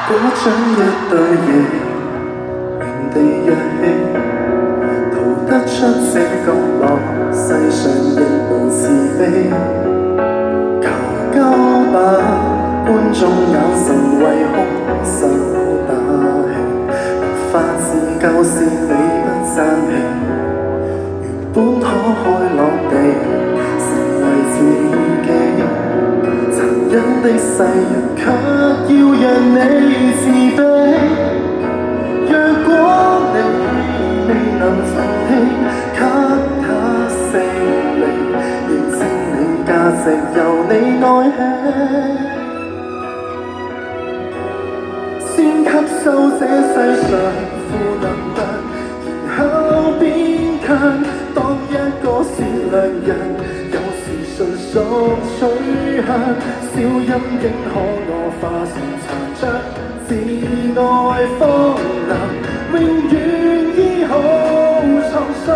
鼓掌一對翼，原地躍起，逃得出這角落，世上亦無慈悲。求救吧，觀眾眼神為兇手打氣，無法自救是你不爭氣，原本可開落地，成為自己。殘忍的世人卻要讓你自卑。若果你未能沉氣，給他勝利，認清你價值由你愛起。先吸收這世上負能量，然後變強，當一個善良人。純屬取向，小陰影可我化成殘障，自愛方能永遠醫好創傷。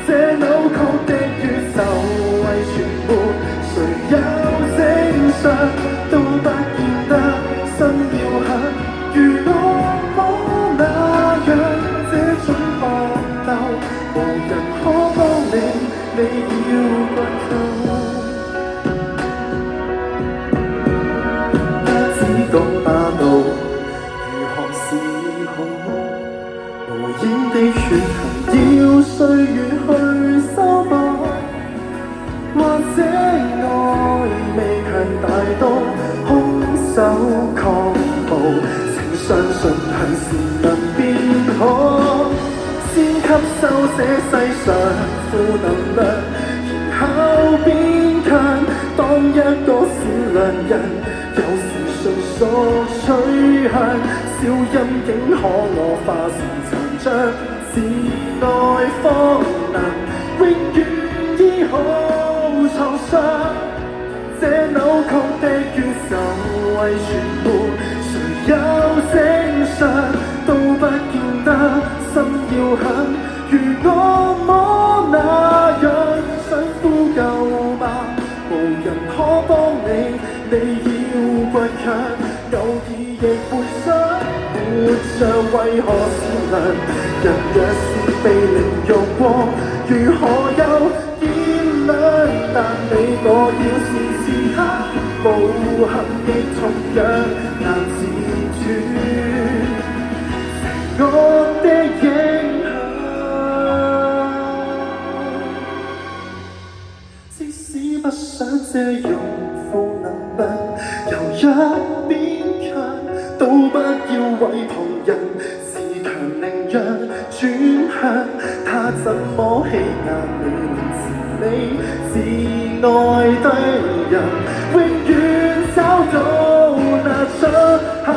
這扭曲的宇宙為全沒，誰有正常都不見得心要響。如我那樣這種搏鬥，無人可幫你。你要倔強，只懂霸道，如何是好？無影的血痕要歲月去修補，或者愛未強大到空手抗暴，請相信係事能變好。先吸收這世上負能量，然後變強，當一個善良人，有時純屬取向，小陰影可我化成殘障，自愛方能永遠醫好創傷。這扭曲的宇宙為全沒，誰有正常都不見得心要響。如我魔那樣想呼救吧，無人可幫你，你要倔強，偶爾亦會想活着為何善良？人若是被凌辱過，如何有見諒？但你我要是此刻無憾亦同樣難自處，我的影響。即使不想借用負能量，由一邊強，都不要為旁人自強，寧讓轉向。他怎麼欺壓你，令你自愛的人，永遠找到那出口。